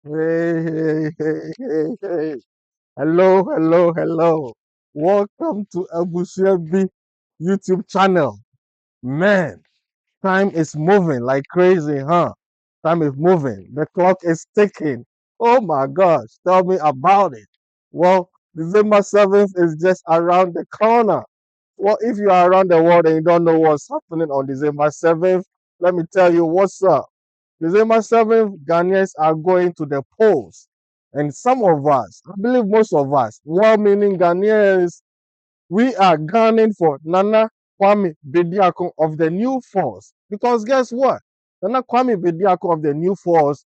Hey, hey, hey, hey, hey. Hello, hello, hello. Welcome to Abusiabi YouTube channel. Man, time is moving like crazy, huh? Time is moving. The clock is ticking. Oh my gosh, tell me about it. Well, December 7th is just around the corner. Well, if you are around the world and you don't know what's happening on December 7th, let me tell you what's up. December 7th, Ghanaians are going to the polls. And some of us, I believe most of us, well meaning Ghanaians, we are gunning for Nana Kwame Bediako of the New Force. Because guess what? Nana Kwame Bediako of the New Force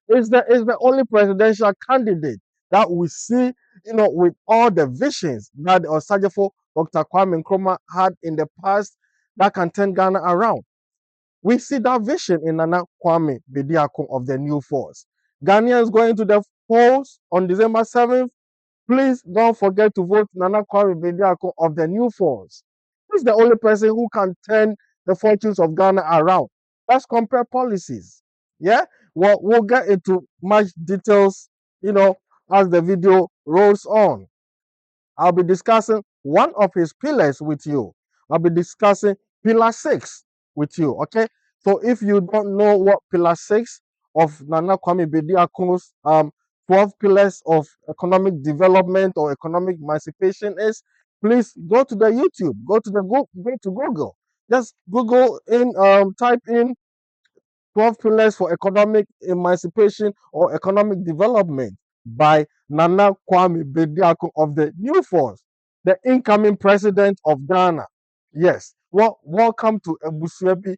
is the only presidential candidate that we see, with all the visions that Osajefo Dr. Kwame Nkrumah had in the past that can turn Ghana around. We see that vision in Nana Kwame Bediako of the New Force. Ghanaians going to the polls on December 7th. Please don't forget to vote Nana Kwame Bediako of the New Force. He's the only person who can turn the fortunes of Ghana around. Let's compare policies. Yeah? Well, we'll get into much details, as the video rolls on. I'll be discussing one of his pillars with you. I'll be discussing pillar 6 with you. Okay. So if you don't know what pillar 6 of Nana Kwame Bediako's 12 pillars of economic development or economic emancipation is, please go to the YouTube, go to Google. Just Google in type in 12 Pillars for Economic Emancipation or Economic Development by Nana Kwame Bediako of the New Force, the incoming president of Ghana. Yes, well, welcome to Ebusuebi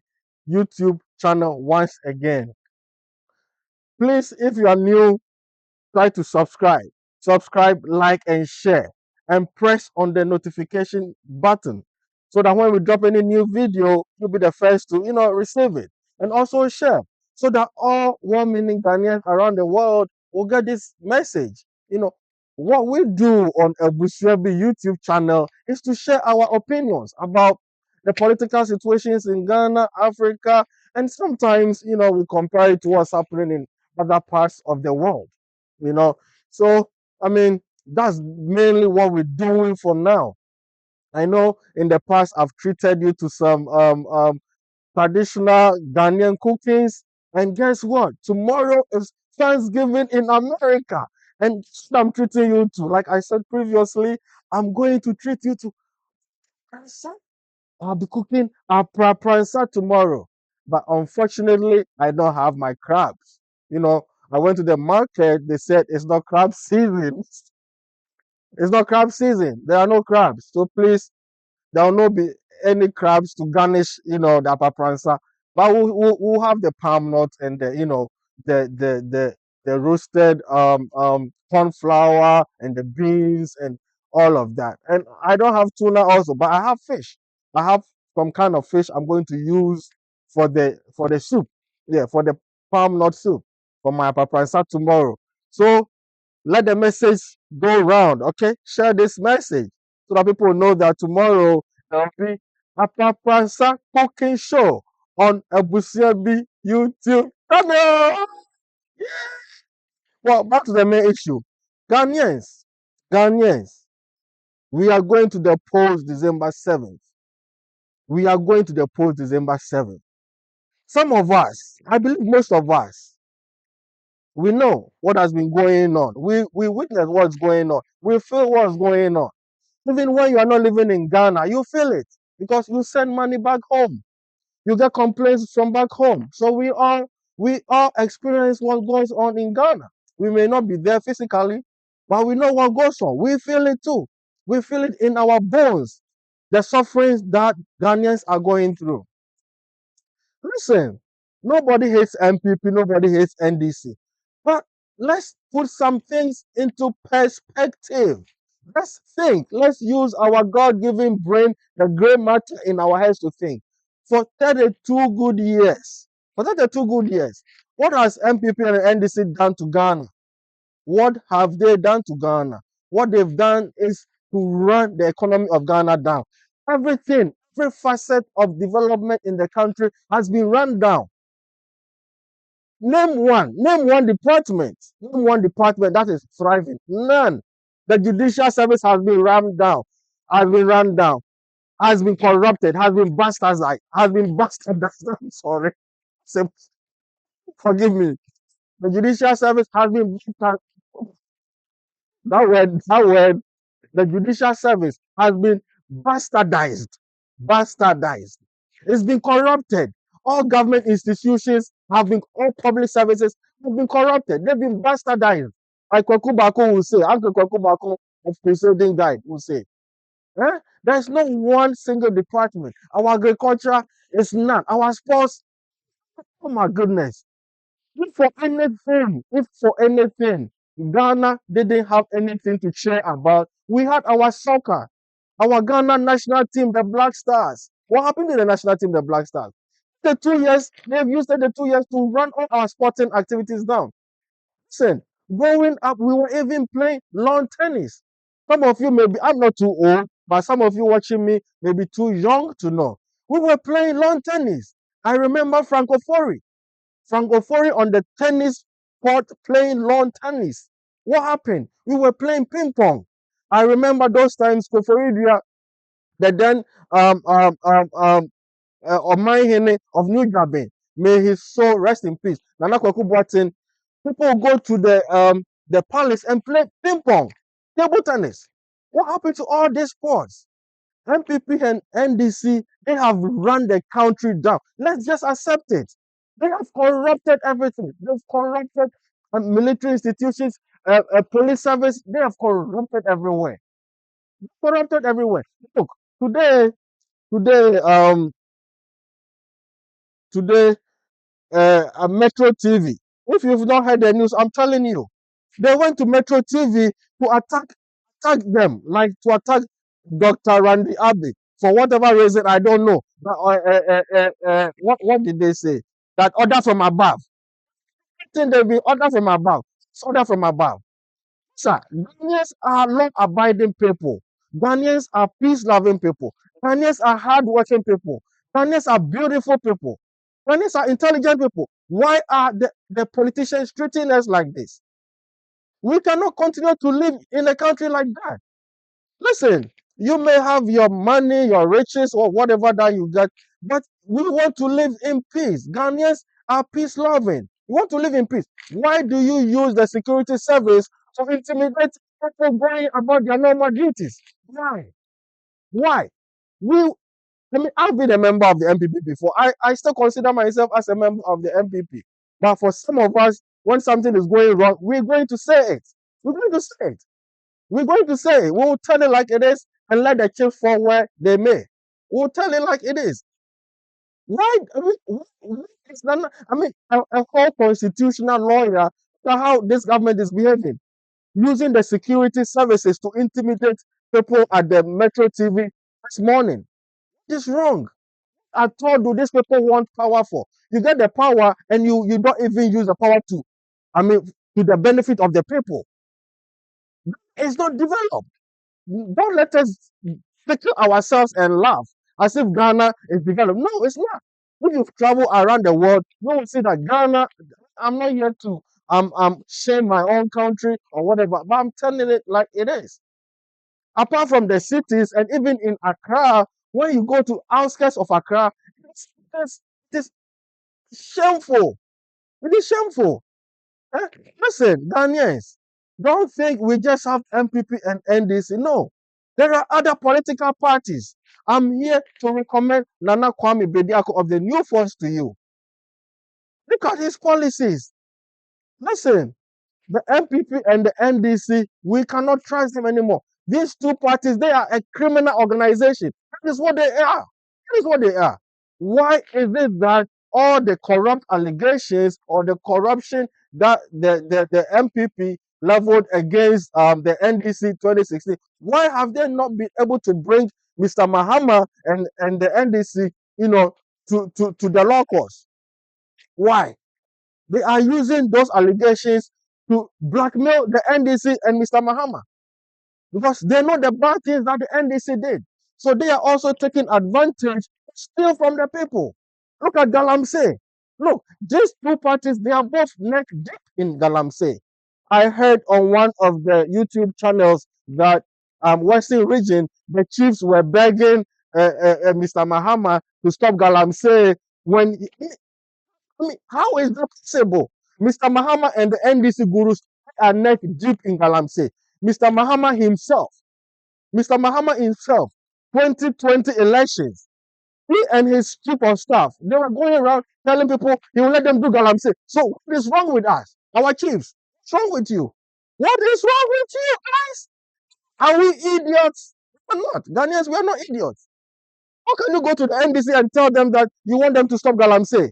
YouTube channel once again. Please, if you are new, try to subscribe, like, and share, and press on the notification button so that when we drop any new video, you'll be the first to receive it. And also share so that all 1 million Ghanaians around the world will get this message. What we do on Ebusuebi YouTube channel is to share our opinions about the political situations in Ghana, Africa, and sometimes we compare it to what's happening in other parts of the world. you know. So, I mean, that's mainly what we're doing for now. I know in the past I've treated you to some traditional Ghanaian cookings, and guess what? Tomorrow is Thanksgiving in America, and I'm treating you to, like I said previously, I'm going to treat you to pransa. I'll be cooking a pransa tomorrow, but unfortunately, I don't have my crabs. I went to the market. They said it's not crab season. It's not crab season. There are no crabs. So please, there will not be any crabs to garnish, the papransa. But we'll have the palm nuts and the roasted corn flour and the beans and all of that. And I don't have tuna also, but I have fish. I have some kind of fish I'm going to use for the soup. Yeah, for the palm nut soup for my papransa tomorrow. So let the message go round. Okay, share this message so that people know that tomorrow there will be a Papransa cooking show on Ebusiabi YouTube channel. Well, back to the main issue. Ghanaians, Ghanaians, we are going to the polls December 7th. We are going to the polls December 7th. Some of us, I believe most of us, we know what has been going on. We witness what's going on. We feel what's going on. Even when you are not living in Ghana, you feel it because you send money back home. You get complaints from back home. So we all experience what goes on in Ghana. We may not be there physically, but we know what goes on. We feel it too. We feel it in our bones. The sufferings that Ghanaians are going through. Listen, nobody hates MPP, nobody hates NDC. But let's put some things into perspective. Let's think. Let's use our God given brain, the gray matter in our heads to think. For 32 good years, for 32 good years, what has MPP and NDC done to Ghana? What have they done to Ghana? What they've done is to run the economy of Ghana down. Everything, every facet of development in the country has been run down. Name one department. Name one department that is thriving. None. The judicial service has been rammed down, has been run down, has been corrupted, has been bastardized, has been bastardized. I'm sorry. So, forgive me. The judicial service has been that word, the judicial service has been bastardized. Bastardized. It's been corrupted. All government institutions have been, all public services have been corrupted. They've been bastardized. Like Kwaku Bako will say, Uncle Kwaku Bako of Crusading Guide will say. There's no one single department. Our agriculture is not. Our sports, oh my goodness. If for anything, Ghana didn't have anything to share about. We had our soccer, our Ghana national team, the Black Stars. What happened to the national team, the Black Stars? The 2 years, they've used the 2 years to run all our sporting activities down. Listen, growing up, we were even playing lawn tennis. Some of you maybe, I'm not too old, but some of you watching me may be too young to know. We were playing lawn tennis. I remember Francophonie on the tennis court playing lawn tennis. What happened? We were playing ping pong. I remember those times, Koforidua, the then Omanhene of New Jabe, may his soul rest in peace. Nana Kwaku Boateng, people go to the palace and play ping pong, table tennis. What happened to all these sports? MPP and NDC, they have run the country down. Let's just accept it. They have corrupted everything. They've corrupted military institutions, police service. They have corrupted everywhere. Corrupted everywhere. Look, today, today, um, today, Metro TV. If you've not heard the news, I'm telling you, they went to Metro TV to attack them, like to attack Dr. Randy Abbey for whatever reason I don't know. But, what did they say? That order from above. I think they'll be order from above. It's order from above. Sir, Ghanaians are law-abiding people. Ghanaians are peace-loving people. Ghanaians are hard-working people. Ghanaians are beautiful people. Ghanaians are intelligent people. Why are the politicians treating us like this? We cannot continue to live in a country like that. Listen, you may have your money, your riches, or whatever that you get, but we want to live in peace. Ghanaians are peace loving. We want to live in peace. Why do you use the security service to intimidate people going about their normal duties? Why? Why? We, I've been a member of the MPP before. I still consider myself as a member of the MPP. But for some of us, when something is going wrong, we're going to say it. We're going to say it. We're going to say, we will tell it like it is and let the chips fall where they may. We'll tell it like it is. Why? It's not, a whole constitutional lawyer, look at how this government is behaving, using the security services to intimidate people at the Metro TV this morning. It's wrong. At all do these people want power for? You get the power and you don't even use the power to the benefit of the people. It's not developed. Don't let us tickle ourselves and laugh as if Ghana is developed. No, it's not. If you travel around the world, you will see that Ghana, I'm not here to shame my own country or whatever, but I'm telling it like it is. Apart from the cities and even in Accra, when you go to outskirts of Accra, it's shameful. It is shameful. Eh? Listen, Ghanaians, don't think we just have MPP and NDC. No, there are other political parties. I'm here to recommend Nana Kwame Bediako of the New Force to you. Look at his policies. Listen, the MPP and the NDC, we cannot trust them anymore. These two parties, they are a criminal organization. That is what they are. That is what they are. Why is it that all the corrupt allegations or the corruption that the MPP leveled against the NDC 2016, why have they not been able to bring Mr. Mahama and the NDC, to the law course? Why? They are using those allegations to blackmail the NDC and Mr. Mahama because they know the bad things that the NDC did. So they are also taking advantage, steal from the people. Look at Galamsey. Look, these two parties, they are both neck deep in Galamsey. I heard on one of the YouTube channels that Western region, the chiefs were begging Mr. Mahama to stop Galamsey when I mean, how is that possible? Mr. Mahama and the NDC gurus are neck deep in Galamsey. Mr. Mahama himself, Mr. Mahama himself, 2020 elections, he and his chief of staff, they were going around telling people he will let them do Galamsey. So what is wrong with us, our chiefs? What's wrong with you? What is wrong with you guys? Are we idiots? We're not. Ghanaians, we are not idiots. How can you go to the NDC and tell them that you want them to stop Galamsey?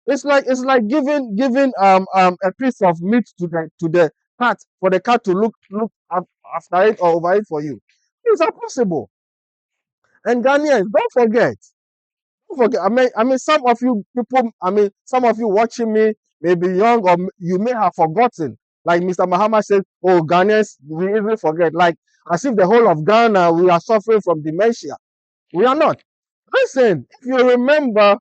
It's like giving a piece of meat to the cat for the cat to look after it or over it for you. It's impossible. And Ghanaians, don't forget. I mean, some of you people. I mean, some of you watching me may be young or you may have forgotten. Like Mr. Mahama said, "Oh, Ghanaians, we easily forget." Like as if the whole of Ghana we are suffering from dementia. We are not. Listen, if you remember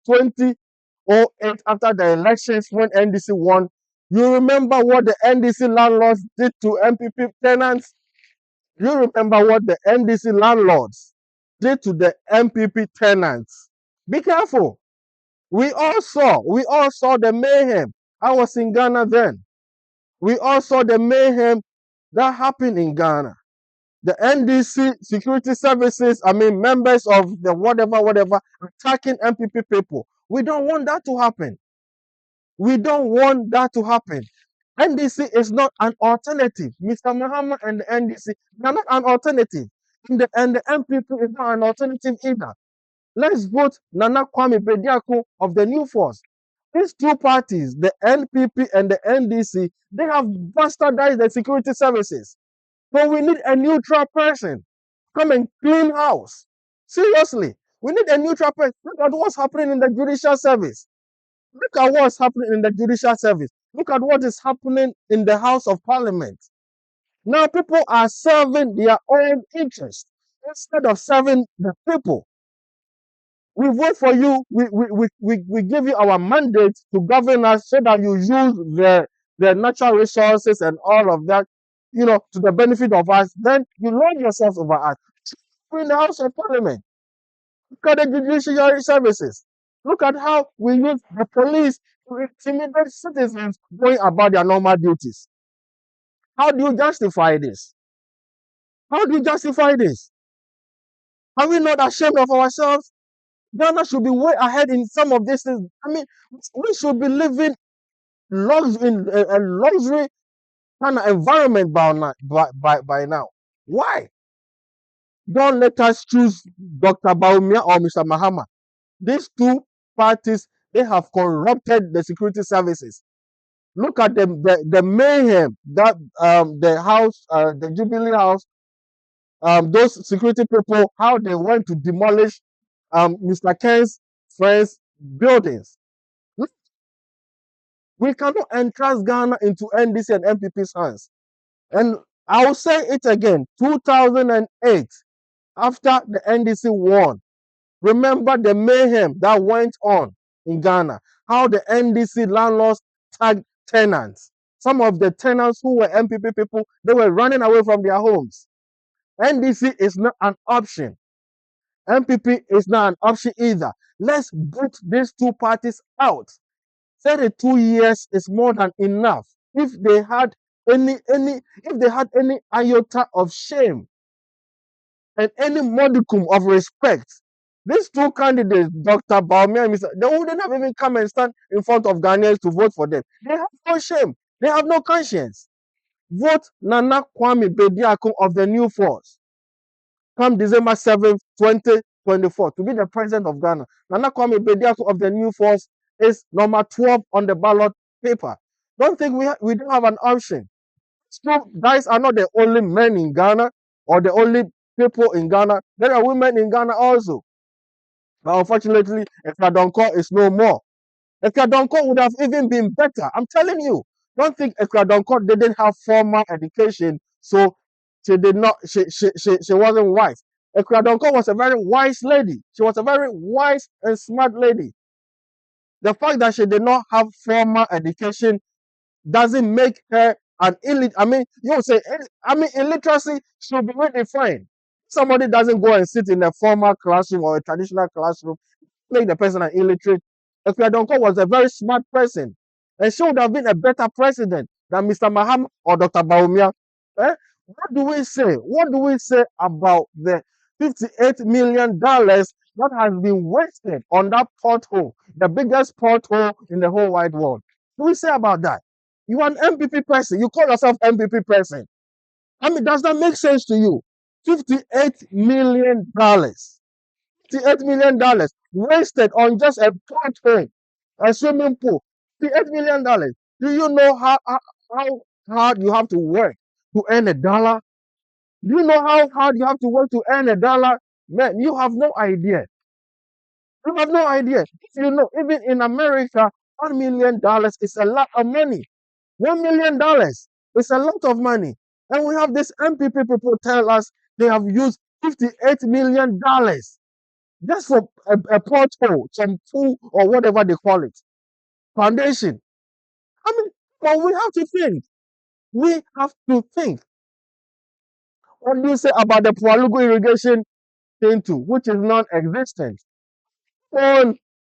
2008 after the elections when NDC won, you remember what the NDC landlords did to MPP tenants? You remember what the NDC landlords did to the MPP tenants? Be careful. We all saw the mayhem. I was in Ghana then. We all saw the mayhem that happened in Ghana. The NDC security services, I mean, members of the whatever, attacking MPP people. We don't want that to happen. We don't want that to happen. NDC is not an alternative. Mr. Muhammad and the NDC, they are not an alternative. And the MPP is not an alternative either. Let's vote Nana Kwame Bediako of the New Force. These two parties, the NPP and the NDC, they have bastardized the security services. So we need a neutral person. Come and clean house. Seriously, we need a neutral person. Look at what's happening in the judicial service. Look at what's happening in the judicial service. Look at what is happening in the House of Parliament. Now people are serving their own interest instead of serving the people. We vote for you. We give you our mandate to govern us so that you use the natural resources and all of that, to the benefit of us. Then you lord yourselves over us. We're in the House of Parliament. Look at the judiciary services. Look at how we use the police to intimidate citizens going about their normal duties. How do you justify this? How do you justify this? Are we not ashamed of ourselves? Ghana should be way ahead in some of these things. I mean, we should be living in a luxury kind of environment by now. Why? Don't let us choose Dr. Baumia or Mr. Mahama. These two parties, they have corrupted the security services. Look at the mayhem that the house, the Jubilee House, those security people, how they went to demolish Mr. Ken's friends' buildings. We cannot entrust Ghana into NDC and MPP's hands. And I will say it again, 2008, after the NDC won, remember the mayhem that went on in Ghana, how the NDC landlords tagged tenants. Some of the tenants who were MPP people, they were running away from their homes. NDC is not an option. MPP is not an option either. Let's boot these two parties out. 32 years is more than enough. If they had any iota of shame and any modicum of respect, these two candidates, Dr. Baumia and Mr. They wouldn't have even come and stand in front of Ghanaians to vote for them. They have no shame. They have no conscience. Vote Nana Kwame Bediako of the New Force. Come December 7th, 2024, to be the president of Ghana. Nana Kwame Bediako of the New Force is number 12 on the ballot paper. Don't think we don't have an option. So guys are not the only men in Ghana or the only people in Ghana. There are women in Ghana also. But unfortunately, Ekradonko is no more. Ekradonko would have even been better. I'm telling you. Don't think Ekradonko didn't have formal education, so she did not. She wasn't wise. Ekradonko was a very wise lady. She was a very wise and smart lady. The fact that she did not have formal education doesn't make her an illiterate. I mean, you would say, illiteracy should be redefined. Somebody doesn't go and sit in a formal classroom or a traditional classroom, make the person an illiterate. Ekweadonko was a very smart person, and she would have been a better president than Mr. Mahama or Dr. Baumia. Eh? What do we say? What do we say about the $58 million that has been wasted on that pothole, the biggest pothole in the whole wide world? What do we say about that? You are an MPP person. You call yourself MPP person. I mean, does that make sense to you? $58 million. $58 million wasted on just a pothole, a swimming pool. $58 million. Do you know how hard you have to work to earn $1? Do you know how hard you have to work to earn $1? Man, you have no idea. You have no idea. If you know, even in America, $1 million is a lot of money. $1 million is a lot of money. And we have this MPP people tell us they have used $58 million just for a pothole, some pool or whatever they call it. Foundation. I mean, but we have to think. We have to think. What do you say about the Pualugu irrigation thing too, which is non-existent? Come on,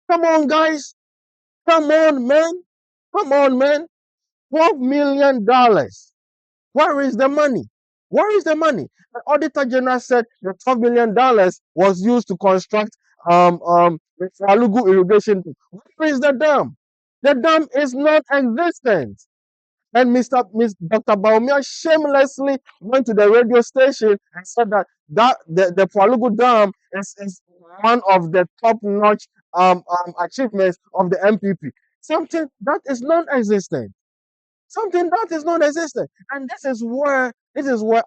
come on, guys. Come on, man. Come on, man. $12 million. Where is the money? Where is the money? The Auditor General said the $12 million was used to construct the Falugu irrigation. Where is the dam? The dam is not existent. And Dr. Baumia shamelessly went to the radio station and said that the Falugu Dam is one of the top-notch achievements of the MPP. Something that is non-existent. Something that is non-existent. And this is where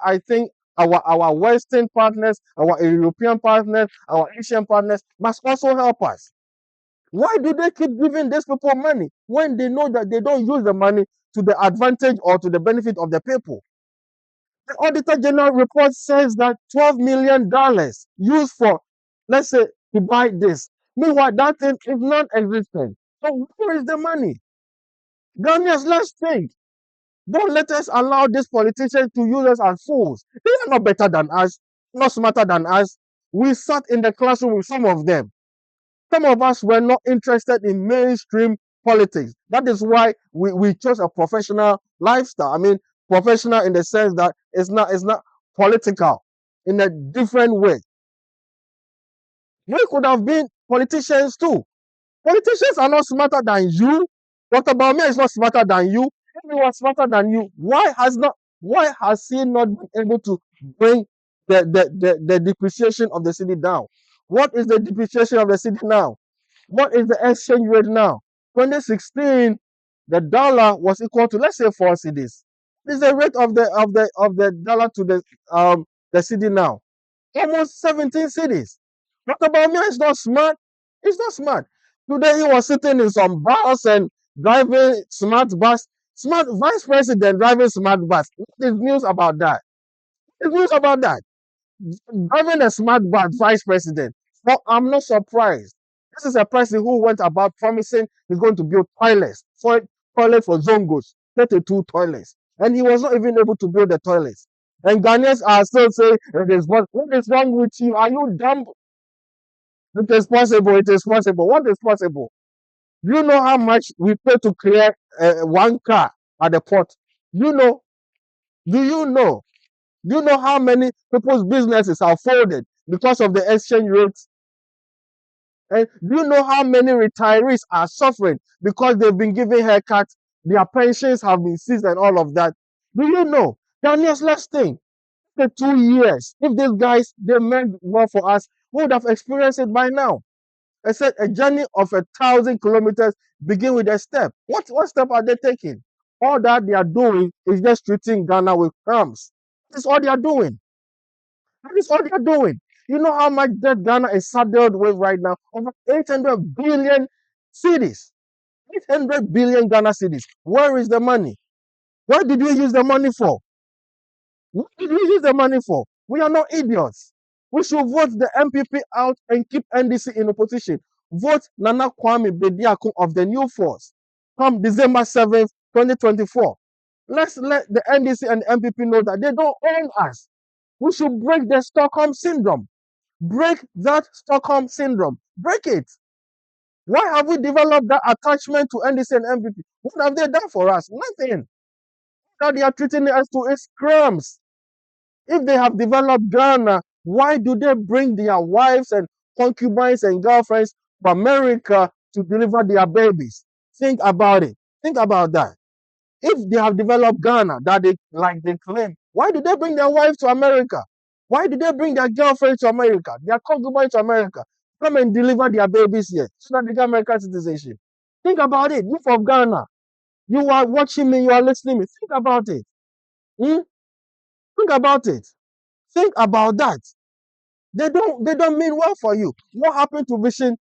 I think our Western partners, our European partners, our Asian partners must also help us. Why do they keep giving these people money when they know that they don't use the money to the advantage or to the benefit of the people? The Auditor General report says that $12 million used for, let's say, to buy this. Meanwhile, that thing is non-existent. So where is the money? Ghanaians, let's think. Don't let us allow these politicians to use us as fools. They are not better than us, not smarter than us. We sat in the classroom with some of them. Some of us were not interested in mainstream politics. That is why we chose a professional lifestyle. I mean, professional in the sense that it's not political in a different way. We could have been politicians too. Politicians are not smarter than you. Dr. Baumia is not smarter than you. If he was smarter than you, why has he not been able to bring the depreciation of the city down? What is the depreciation of the city now? What is the exchange rate now? 2016, the dollar was equal to, let's say, 4 cedis. What is the rate of the dollar to the city now? Almost 17 cedis. Dr. Baumia is not smart. He's not smart. Today he was sitting in some bus and driving smart bus. Smart vice president driving smart bus. What is news about that? What is news about that? Driving a smart bus, vice president. Well, I'm not surprised. This is a person who went about promising he's going to build toilet for Zongos, 32 toilets, and he was not even able to build the toilets. And Ghanaians are still saying, what is wrong with you? Are you dumb? It is possible. It is possible. What is possible? Do you know how much we pay to clear one car at the port? Do you know? Do you know? Do you know how many people's businesses are folded because of the exchange rates? And do you know how many retirees are suffering because they've been given haircuts, their pensions have been seized, and all of that? Do you know? Ghanaians, let's think. After 2 years, if these guys they meant well for us, we would have experienced it by now. I said a journey of 1,000 kilometers begin with a step. What step are they taking? All that they are doing is just treating Ghana with crumbs. That's all they are doing. That is all they are doing. You know how much debt Ghana is saddled with right now? Over 800 billion cities. 800 billion Ghana cities. Where is the money? What did we use the money for? What did we use the money for? We are not idiots. We should vote the MPP out and keep NDC in opposition. Vote Nana Kwame Bediako of the new force. Come December 7th, 2024. Let's let the NDC and the MPP know that they don't own us. We should break the Stockholm syndrome. Break that Stockholm syndrome. Break it. Why have we developed that attachment to NDC and MPP? What have they done for us? Nothing. Now they are treating us to its crumbs. If they have developed Ghana, why do they bring their wives and concubines and girlfriends to America to deliver their babies? Think about it. Think about that. If they have developed Ghana, that they like they claim, why do they bring their wives to America? Why do they bring their girlfriends to America, their concubines to America, come and deliver their babies here so that they get American citizenship? Think about it. Youth of Ghana, you are watching me, you are listening to me. Think about it. Hmm? Think about it. Think about that. They don't mean well for you. What happened to Vision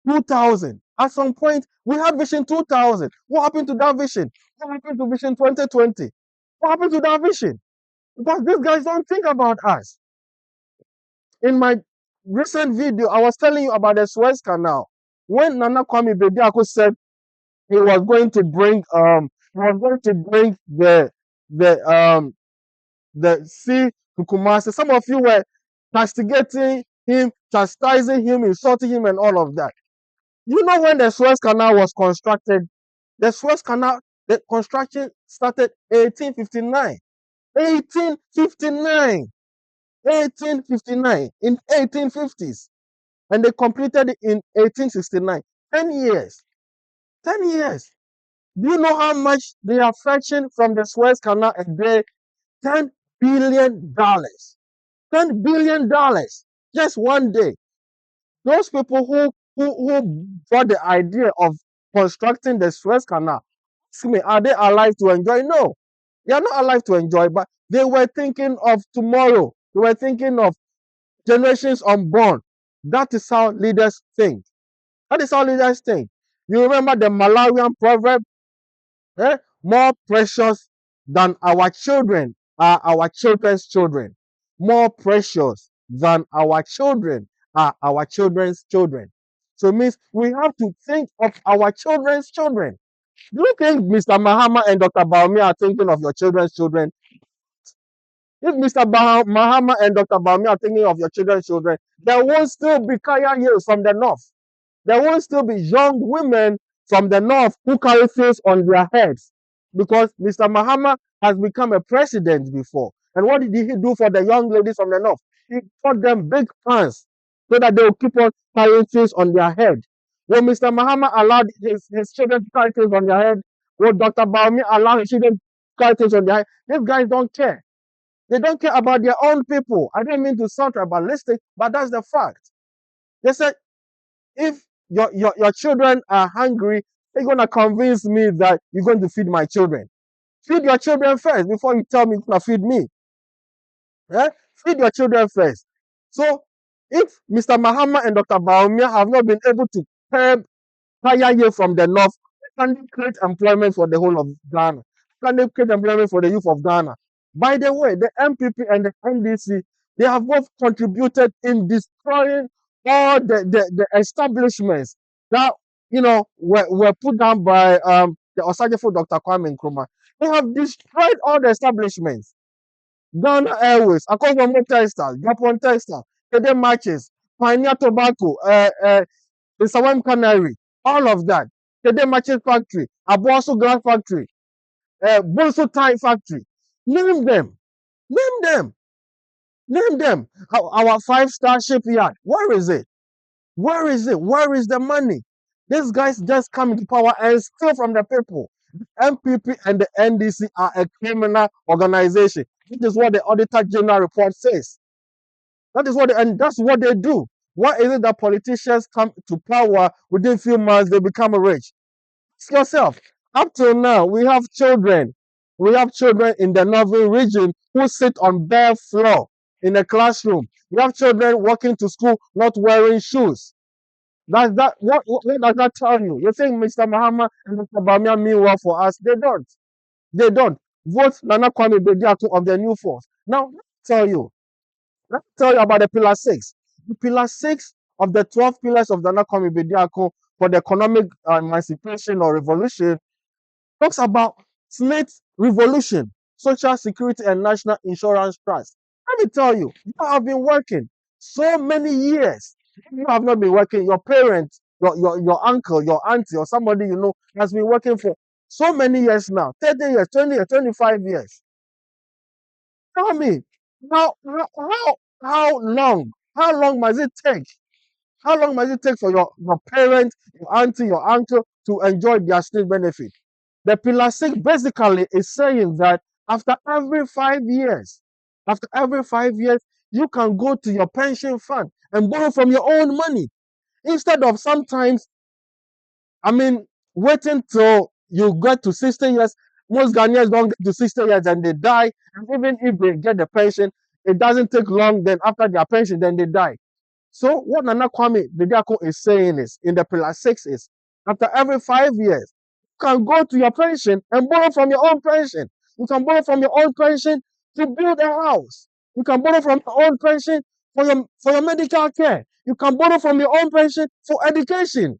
2000? At some point, we had Vision 2000. What happened to that vision? What happened to Vision 2020? What happened to that vision? Because these guys don't think about us. In my recent video, I was telling you about the Suez Canal. When Nana Kwame Bediako said he was going to bring the the sea to Kumasi, some of you were castigating him, chastising him, insulting him, and all of that. You know, when the Suez Canal was constructed, the Suez Canal, the construction started 1859. 1859. 1859. In 1850s. And they completed it in 1869. 10 years. 10 years. Do you know how much they are fetching from the Suez Canal a day? $10 billion. $10 billion. Just one day. Those people who brought the idea of constructing the Suez Canal, ask me, are they alive to enjoy? No, they are not alive to enjoy, but they were thinking of tomorrow. They were thinking of generations unborn. That is how leaders think. That is how leaders think. You remember the Malawian proverb? More precious than our children are our children's children. More precious than our children are our children's children. So it means we have to think of our children's children. Do you think Mr. Mahama and Dr. Baumi are thinking of your children's children? If Mr. Mahama and Dr. Baumi are thinking of your children's children, there won't still be Kaya Hills from the north. There will still be young women from the north who carry things on their heads, because Mr. Mahama has become a president before. And what did he do for the young ladies from the north? He taught them big pants so that they will keep on carrying things on their head. When Mr. Mahama allowed his children to carry things on their head, will Dr. Baumi allow his children to carry things on their head? These guys don't care. They don't care about their own people. I don't mean to sound tribalistic, but that's the fact. They said, if your children are hungry, they're going to convince me that you're going to feed my children. Feed your children first before you tell me you're going to feed me. Feed your children first. So if Mr. Mahama and Dr. Baumia have not been able to curb fire from the north, can they create employment for the whole of Ghana? Can they create employment for the youth of Ghana? By the way, the MPP and the NDC, they have both contributed in destroying all the establishments that were put down by the Osajefo Dr. Kwame Nkrumah. They have destroyed all the establishments. Ghana Airways, Akosomo Textile, Japan Textile, Kede Matches, Pioneer Tobacco, the Sawam Canary, all of that. Kede Matches Factory, Abosu Glass Factory, Bulso Tie Factory. Name them. Name them. Name them. Our 5-star shipyard. Where is it? Where is it? Where is the money? These guys just come into power and steal from the people. MPP and the NDC are a criminal organization. That is what the Auditor General report says. That's what they do. Why is it that politicians come to power within few months they become rich? Ask yourself. Up till now, we have children. We have children in the northern region who sit on bare floor in a classroom. We have children walking to school not wearing shoes. What does that tell you? You think Mr. Mahama and Mr. Bamia mean well for us? They don't. They don't. Vote Nana Kwame Bediako of the new force. Now, let me tell you about the Pillar 6. The Pillar 6 of the 12 pillars of the Nakwame Bediako for the economic emancipation or revolution talks about Ssnit revolution, social security and national insurance trust. Let me tell you, you have been working so many years. If you have not been working, your parents, your uncle, your auntie, or somebody you know has been working for so many years now, 30 years, 20 years, 25 years. Tell me, how long? How long must it take? How long must it take for your parents, your auntie, your uncle to enjoy their state benefit? The Pillar 6 basically is saying that after every 5 years, you can go to your pension fund and borrow from your own money instead of sometimes, waiting till you get to 60 years. Most Ghanaians don't get to 60 years and they die. And even if they get the pension, it doesn't take long. Then after their pension, then they die. So what Nana Kwame Bediako is saying is, in the Pillar 6 is, after every 5 years, you can go to your pension and borrow from your own pension. You can borrow from your own pension to build a house. You can borrow from your own pension for your medical care. You can borrow from your own pension for education.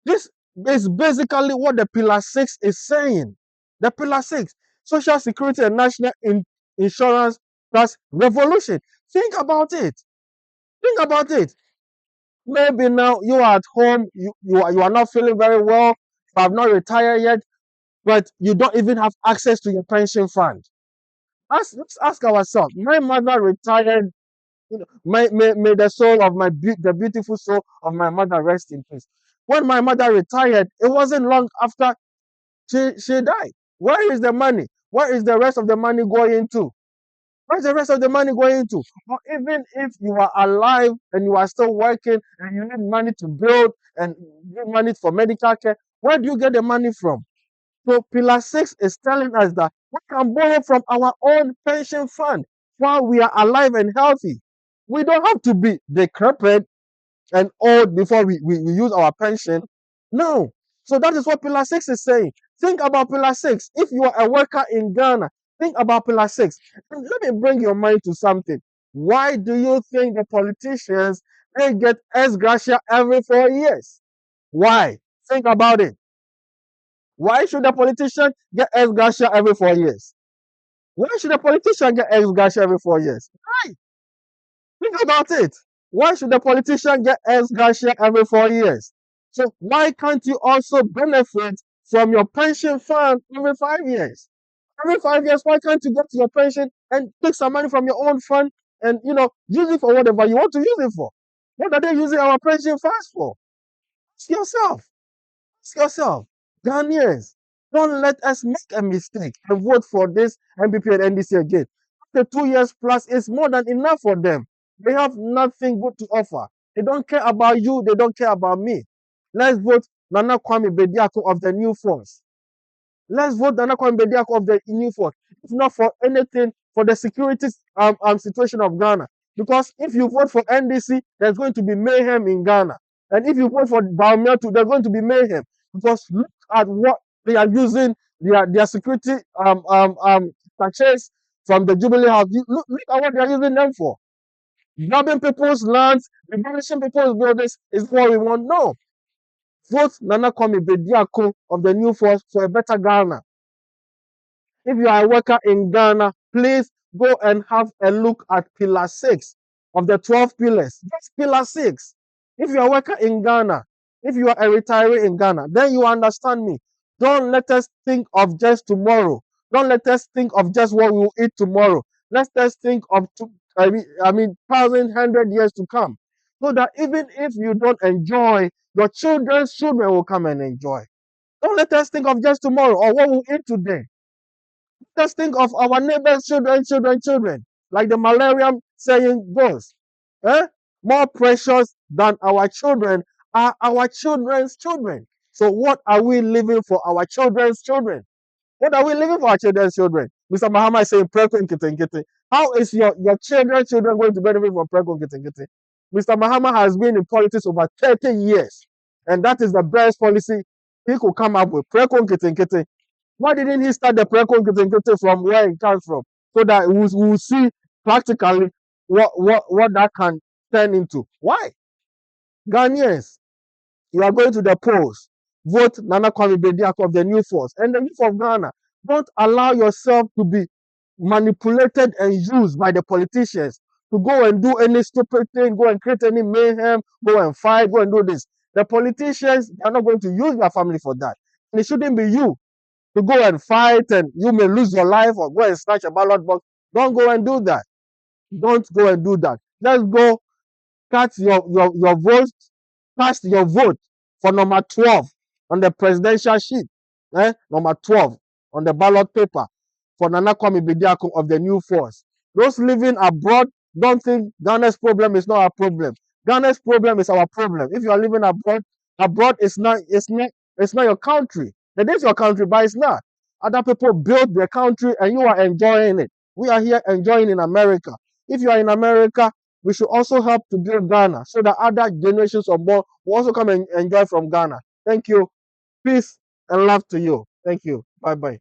This is basically what the Pillar 6 is saying. The Pillar 6, Social Security and National Insurance plus revolution. Think about it. Think about it. Maybe now you are at home, you are not feeling very well, you have not retired yet, but you don't even have access to your pension fund. Let's ask ourselves. My mother retired. May the soul of the beautiful soul of my mother rest in peace. When my mother retired, it wasn't long after she died. Where is the money? Where is the rest of the money going to? Where's the rest of the money going to? Or even if you are alive and you are still working and you need money to build and need money for medical care, where do you get the money from? So Pillar 6 is telling us that we can borrow from our own pension fund while we are alive and healthy. We don't have to be decrepit and old before we use our pension. No. So that is what Pillar 6 is saying. Think about Pillar 6. If you are a worker in Ghana, think about Pillar 6. And let me bring your mind to something. Why do you think the politicians they get ex gratia every 4 years? Why? Think about it. Why should the politician get ex gratia every 4 years? Why should the politician get ex gratia every 4 years? Why? Think about it. Why should the politician get ex gratia every 4 years? So why can't you also benefit from your pension fund every 5 years? Every 5 years, why can't you get to your pension and take some money from your own fund and use it for whatever you want to use it for? What are they using our pension funds for? Ask yourself. Ask yourself. Ghanaians, don't let us make a mistake and vote for this MPP and NDC again. The 2 years plus is more than enough for them. They have nothing good to offer. They don't care about you. They don't care about me. Let's vote Nana Kwame Bediako of the New Force. Let's vote Nana Kwame Bediako of the New Force. If not for anything, for the security situation of Ghana. Because if you vote for NDC, there's going to be mayhem in Ghana. And if you vote for Baumeatu, there's going to be mayhem. Because look at what they are using their security purchase from the Jubilee House. Look at what they are using them for. Grabbing people's lands, demolishing people's buildings is what we want. No. Vote Nana Kwame Bediako of the New Force for a better Ghana. If you are a worker in Ghana, please go and have a look at Pillar 6 of the 12 pillars. That's Pillar 6. If you are a worker in Ghana, if you are a retiree in Ghana, then you understand me. Don't let us think of just tomorrow. Don't let us think of just what we will eat tomorrow. Let us think of 1,100 years to come. So that even if you don't enjoy, your children's children will come and enjoy. Don't let us think of just tomorrow or what we'll eat today. Let us think of our neighbors' children. Like the malaria saying goes. More precious than our children are our children's children. So what are we living for our children's children? What are we living for our children's children? Mr. Mahama is saying Preko Nkete. How is your children's children going to benefit from Preko Nkete? Mr. Mahama has been in politics over 30 years. And that is the best policy he could come up with. Preko Nkete. Why didn't he start the Preko Nkete from where it comes from? So that we will see practically what that can turn into. Why? Ghanaians, you are going to the polls. Vote Nana Kwame Bediako of the New Force. And the youth of Ghana, don't allow yourself to be manipulated and used by the politicians to go and do any stupid thing, go and create any mayhem, go and fight, go and do this. The politicians are not going to use your family for that. And it shouldn't be you to go and fight and you may lose your life or go and snatch a ballot box. Don't go and do that. Don't go and do that. Just go cast your vote, cast your vote for number 12 on the presidential sheet. Number 12 on the ballot paper for Nana Kwame Bediako of the New Force. Those living abroad don't think Ghana's problem is not our problem. Ghana's problem is our problem. If you are living abroad, abroad is not your country. It is your country, but it's not. Other people build their country and you are enjoying it. We are here enjoying in America. If you are in America, we should also help to build Ghana so that other generations of more will also come and enjoy from Ghana. Thank you. Peace and love to you. Thank you. Bye bye.